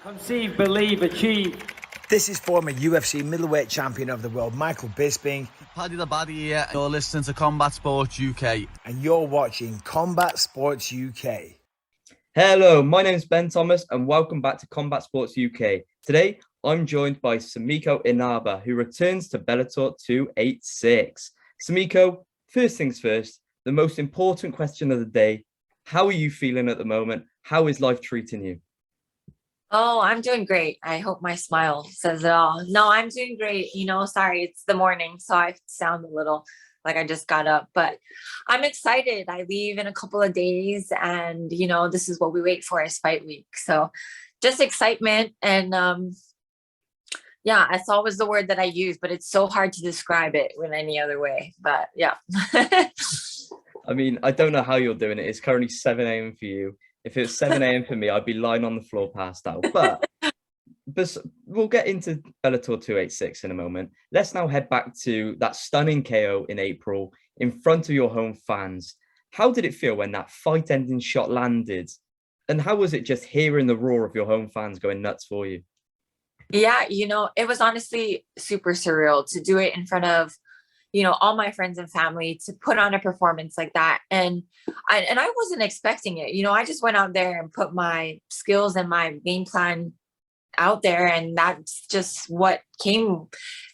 Conceive, believe, achieve. This is former UFC middleweight champion of the world, Michael Bisping. Paddy the Baddy here. You're listening to Combat Sports UK. And you're watching Combat Sports UK. Hello, my name is Ben Thomas and welcome back to Combat Sports UK. Today, I'm joined by Sumiko Inaba, who returns to Bellator 286. Sumiko, first things first, the most important question of the day. How are you feeling at the moment? How is life treating you? Oh, I'm doing great. I hope my smile says it all. No, I'm doing great. Sorry, it's the morning, so I sound a little like I just got up, but I'm excited. I leave in a couple of days and, this is what we wait for is fight week. So just excitement. And yeah, it's always the word that I use, but it's so hard to describe it in any other way. But yeah. I mean, I don't know how you're doing it. It's currently 7 a.m. for you. If it was 7 a.m. for me, I'd be lying on the floor passed out. But we'll get into Bellator 286 in a moment. Let's now head back to that stunning KO in April in front of your home fans. How did it feel when that fight-ending shot landed? And how was it just hearing the roar of your home fans going nuts for you? Yeah, it was honestly super surreal to do it in front of all my friends and family, to put on a performance like that. And I wasn't expecting it. I just went out there and put my skills and my game plan out there, and that's just what came.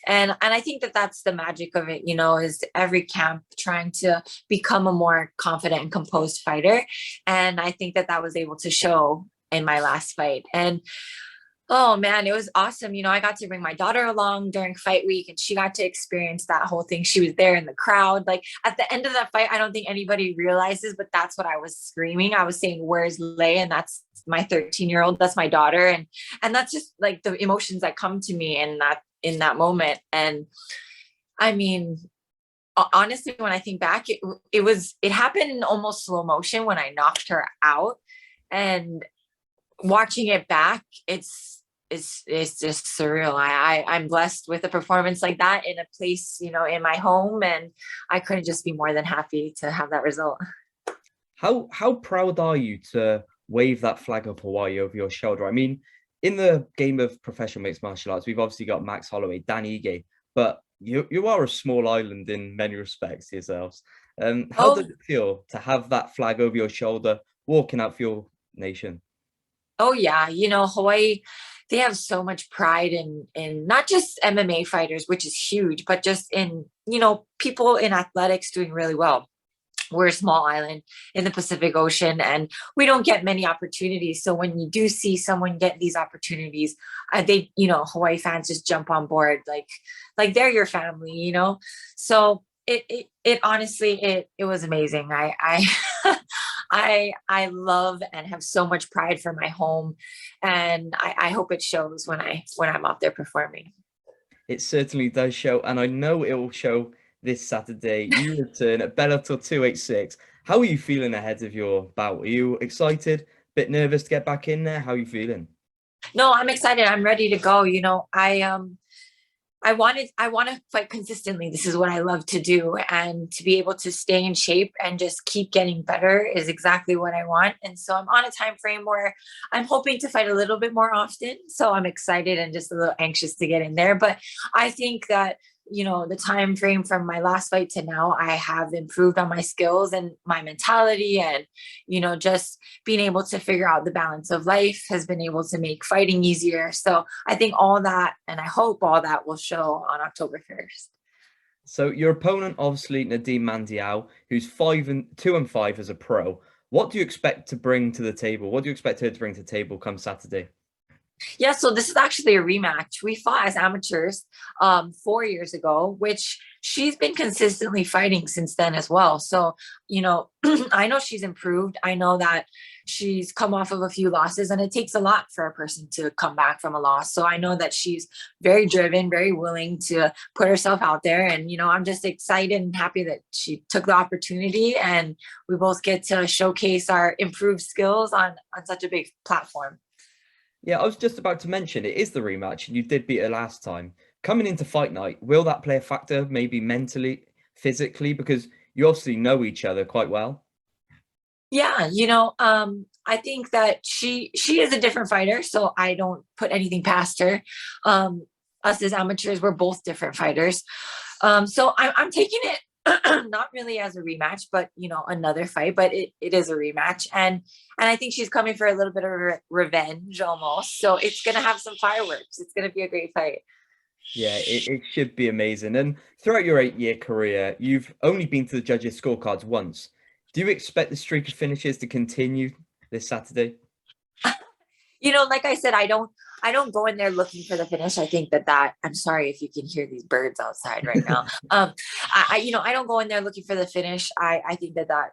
And I think that that's the magic of it, is every camp trying to become a more confident and composed fighter. And I think that was able to show in my last fight. And oh man, it was awesome. I got to bring my daughter along during fight week and she got to experience that whole thing. She was there in the crowd. Like at the end of that fight, I don't think anybody realizes, but that's what I was screaming. I was saying, "Where's Lay?" And that's my 13-year-old. That's my daughter. And that's just like the emotions that come to me in that moment. And I mean, honestly, when I think back, it happened in almost slow motion when I knocked her out, and watching it back, it's just surreal. I'm blessed with a performance like that in a place, in my home, and I couldn't just be more than happy to have that result. How proud are you to wave that flag of Hawaii over your shoulder? I mean, in the game of professional mixed martial arts, we've obviously got Max Holloway, Dan Ige, but you are a small island in many respects to yourselves. How does it feel to have that flag over your shoulder, walking out for your nation? Oh yeah, Hawaii, they have so much pride in not just MMA fighters, which is huge, but just in, people in athletics doing really well. We're a small island in the Pacific Ocean and we don't get many opportunities. So when you do see someone get these opportunities, Hawaii fans just jump on board like they're your family, So it honestly, it was amazing. I love and have so much pride for my home, and I hope it shows when I'm out there performing. It certainly does show, and I know it will show this Saturday. You return at Bellator 286. How are you feeling ahead of your bout? Are you excited? Bit nervous to get back in there? How are you feeling? No, I'm excited. I'm ready to go. I want to fight consistently. This is what I love to do. And to be able to stay in shape and just keep getting better is exactly what I want. And so I'm on a time frame where I'm hoping to fight a little bit more often. So I'm excited and just a little anxious to get in there. But I think that, the time frame from my last fight to now, I have improved on my skills and my mentality, and, just being able to figure out the balance of life has been able to make fighting easier. So I think all that, and I hope all that will show on October 1st. So your opponent, obviously Nadine Mandiau, who's 2-5 as a pro. What do you expect to bring to the table? What do you expect her to bring to the table come Saturday? Yeah, so this is actually a rematch. We fought as amateurs 4 years ago, which she's been consistently fighting since then as well. So, I know she's improved. I know that she's come off of a few losses, and it takes a lot for a person to come back from a loss. So I know that she's very driven, very willing to put herself out there. And, I'm just excited and happy that she took the opportunity, and we both get to showcase our improved skills on such a big platform. Yeah, I was just about to mention it is the rematch, and you did beat her last time. Coming into fight night, will that play a factor, maybe mentally, physically, because you obviously know each other quite well? Yeah, I think that she is a different fighter, so I don't put anything past her. Us as amateurs, we're both different fighters. So I'm taking it not really as a rematch, but another fight, but it is a rematch, and I think she's coming for a little bit of revenge almost. So it's gonna have some fireworks. It's gonna be a great fight. Yeah, it should be amazing. And throughout your 8-year career, you've only been to the judges' scorecards once. Do you expect the streak of finishes to continue this Saturday? Like I said, I don't go in there looking for the finish. I think that I'm sorry if you can hear these birds outside right now. I don't go in there looking for the finish. I think that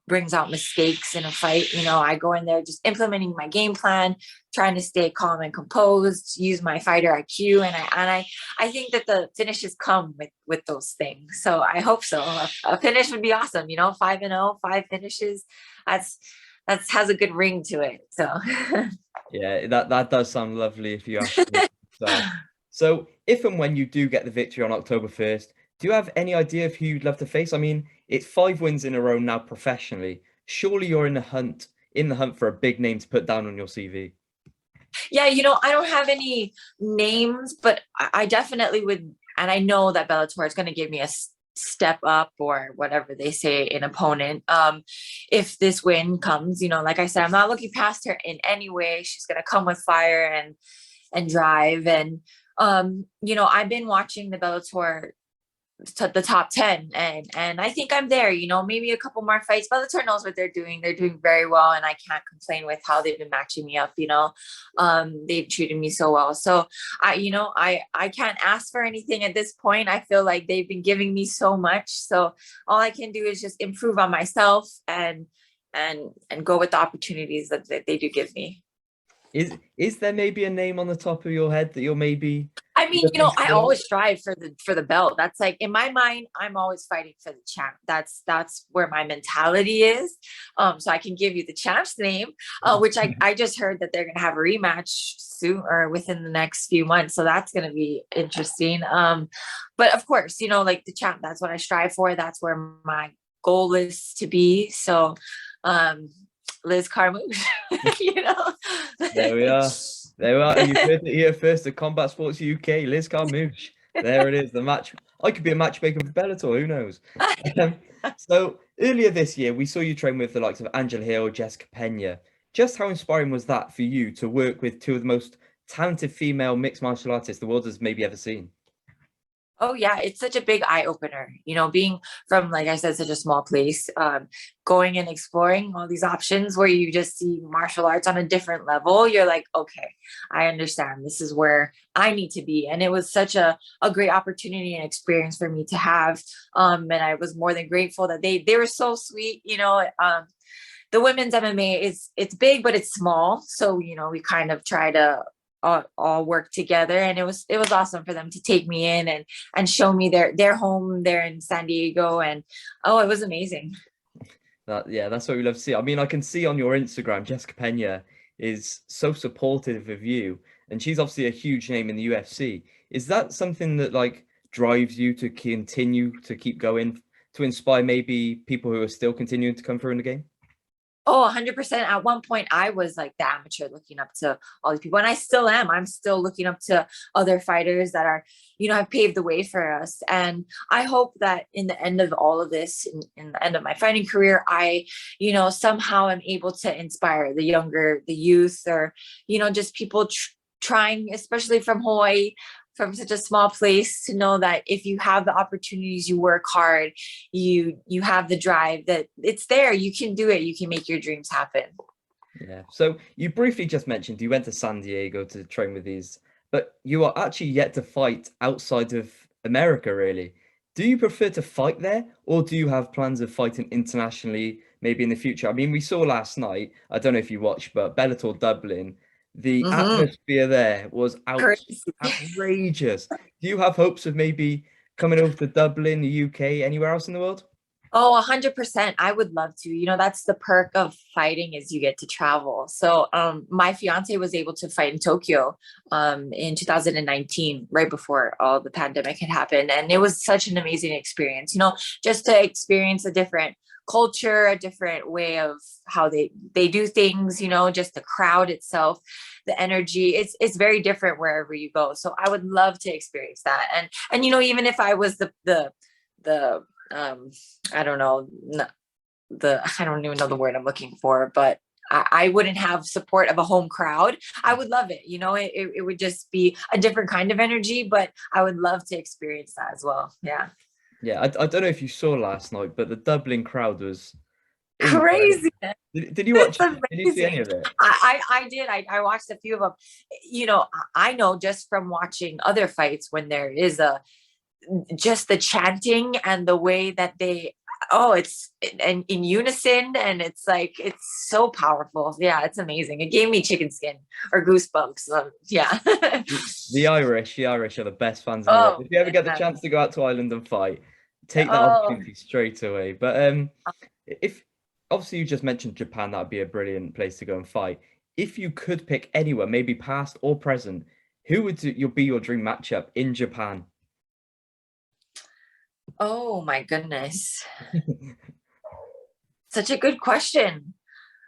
brings out mistakes in a fight. I go in there just implementing my game plan, trying to stay calm and composed, use my fighter IQ, and I think that the finishes come with those things. So I hope so. A finish would be awesome. 5-0, 5 finishes. That's has a good ring to it. So Yeah, that does sound lovely if you ask me. So if and when you do get the victory on October 1st, do you have any idea of who you'd love to face? I mean, it's 5 wins in a row now professionally. Surely you're in the hunt for a big name to put down on your CV. yeah, I don't have any names, but I definitely would, and I know that Bellator is going to give me a step up or whatever they say, an opponent. If this win comes, like I said, I'm not looking past her in any way. She's going to come with fire and drive, and I've been watching the Bellator to the top 10, and I think I'm there. Maybe a couple more fights. Bellator knows what they're doing very well, and I can't complain with how they've been matching me up. They've treated me so well, so I can't ask for anything at this point. I feel like they've been giving me so much, so all I can do is just improve on myself and go with the opportunities that they do give me. Is there maybe a name on the top of your head that you're maybe I mean, looking I for? always strive for the belt. That's like in my mind, I'm always fighting for the champ. That's where my mentality is. So I can give you the champ's name, which I just heard that they're gonna have a rematch soon or within the next few months. So that's gonna be interesting. But of course, like the champ, that's what I strive for. That's where my goal is to be. So Liz Carmouche, you know. There we are. There we are. You heard it here first at Combat Sports UK. Liz Carmouche. There it is. The match. I could be a matchmaker for Bellator. Who knows? Um, so earlier this year, we saw you train with the likes of Angela Hill, Jessica Pena. Just how inspiring was that for you to work with two of the most talented female mixed martial artists the world has maybe ever seen? Oh yeah, it's such a big eye opener, being from, like I said, such a small place, going and exploring all these options where you just see martial arts on a different level. You're like, okay, I understand. This is where I need to be. And it was such a great opportunity and experience for me to have. And I was more than grateful that they were so sweet. The women's MMA it's big, but it's small. So, we kind of try to all work together, and it was awesome for them to take me in and show me their home there in San Diego, and it was amazing. That's what we love to see. I mean, I can see on your Instagram, Jessica Pena is so supportive of you, and she's obviously a huge name in the UFC. Is that something that like drives you to continue to keep going, to inspire maybe people who are still continuing to come through in the game? Oh, 100%. At one point, I was like the amateur looking up to all these people, and I still am. I'm still looking up to other fighters that are, have paved the way for us. And I hope that in the end of all of this, in the end of my fighting career, I, somehow am able to inspire the youth, or, just people trying, especially from Hawaii, from such a small place, to know that if you have the opportunities, you work hard, you have the drive, that it's there, you can do it, you can make your dreams happen. Yeah. So you briefly just mentioned you went to San Diego to train with these, but you are actually yet to fight outside of America, really. Do you prefer to fight there, or do you have plans of fighting internationally maybe in the future? I mean, we saw last night, I don't know if you watched, but Bellator Dublin, the Mm-hmm. atmosphere there was outrageous. Do you have hopes of maybe coming over to Dublin, the UK, anywhere else in the world? Oh, 100%. I would love to. That's the perk of fighting, is you get to travel. So my fiance was able to fight in Tokyo in 2019, right before all the pandemic had happened. And it was such an amazing experience, just to experience a different culture, a different way of how they do things, you know, just the crowd itself, the energy. It's very different wherever you go. So I would love to experience that. And you know, even if I was the I don't know, I don't even know the word I'm looking for, but I wouldn't have support of a home crowd. I would love it. You know, it would just be a different kind of energy, but I would love to experience that as well. Yeah. Yeah, I don't know if you saw last night, but the Dublin crowd was incredible. Crazy. Did you watch It's it? Did you see any amazing. of it? I did. I watched a few of them. You know, I know just from watching other fights when there is just the chanting and the way that it's in unison, and it's like, it's so powerful. Yeah, it's amazing. It gave me chicken skin or goosebumps. Yeah. The Irish are the best fans in the world. Oh, If you ever get the yeah. chance to go out to Ireland and fight, take that Oh, opportunity straight away. But if obviously you just mentioned Japan, that'd be a brilliant place to go and fight. If you could pick anywhere, maybe past or present, who would be your dream matchup in Japan? oh my goodness. Such a good question.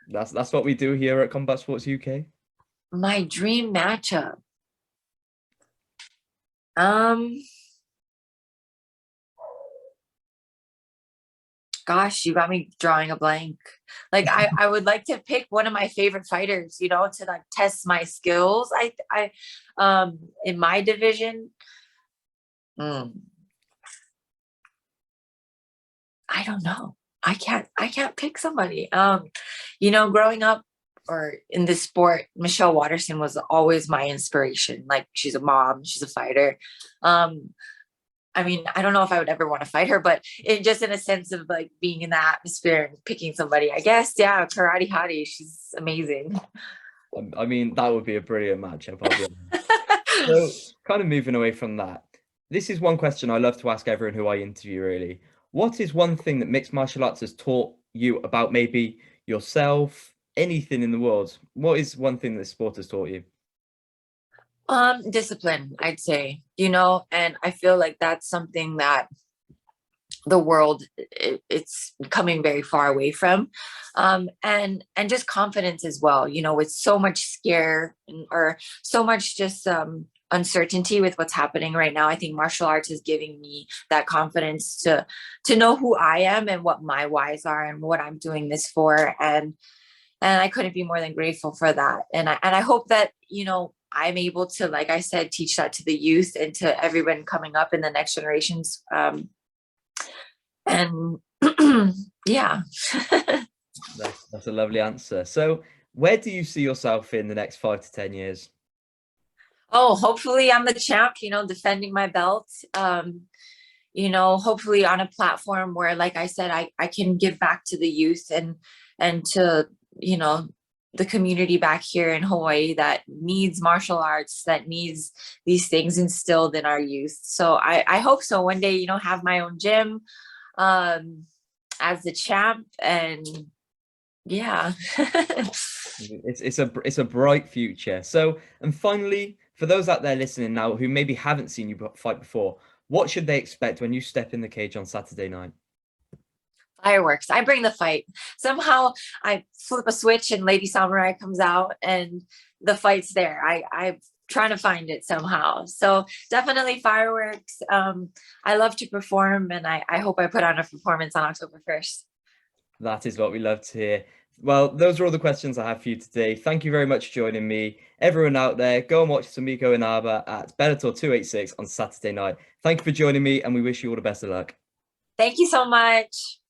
That's what we do here at Combat Sports UK. My dream matchup. Um, Gosh, you got me drawing a blank. Like I would like to pick one of my favorite fighters, you know, to like test my skills. In my division. Mm, I don't know. I can't pick somebody. You know, growing up or in this sport, Michelle Watterson was always my inspiration. Like, she's a mom, she's a fighter. Um, I mean, I don't know if I would ever want to fight her, but in a sense of like being in the atmosphere and picking somebody, I guess, yeah, Karate Hottie, she's amazing. I mean, that would be a brilliant matchup. I'll be honest. So, kind of moving away from that, this is one question I love to ask everyone who I interview, really. What is one thing that mixed martial arts has taught you about maybe yourself, anything in the world? What is one thing that sport has taught you? Discipline, I'd say, you know, and I feel like that's something that the world, it's coming very far away from. And just confidence as well, you know, with so much scare or so much just uncertainty with what's happening right now. I think martial arts is giving me that confidence to know who I am and what my whys are and what I'm doing this for. And I couldn't be more than grateful for that. And I hope that, you know, I'm able to, like I said, teach that to the youth and to everyone coming up in the next generations. And yeah. That's a lovely answer. So, where do you see yourself in the next 5 to 10 years? Oh, hopefully I'm the champ, you know, defending my belt. You know, hopefully on a platform where, like I said, I can give back to the youth and to, you know, the community back here in Hawaii that needs martial arts, that needs these things instilled in our youth. So I hope so one day, you know, have my own gym as the champ. And yeah. It's a bright future. So, and finally, for those out there listening now who maybe haven't seen you fight before, what should they expect when you step in the cage on Saturday night? Fireworks. I bring the fight. Somehow I flip a switch and Lady Samurai comes out and the fight's there. I'm trying to find it somehow. So definitely fireworks. I love to perform, and I hope I put on a performance on October 1st. That is what we love to hear. Well, those are all the questions I have for you today. Thank you very much for joining me. Everyone out there, go and watch Sumiko Inaba at Bellator 286 on Saturday night. Thank you for joining me, and we wish you all the best of luck. Thank you so much.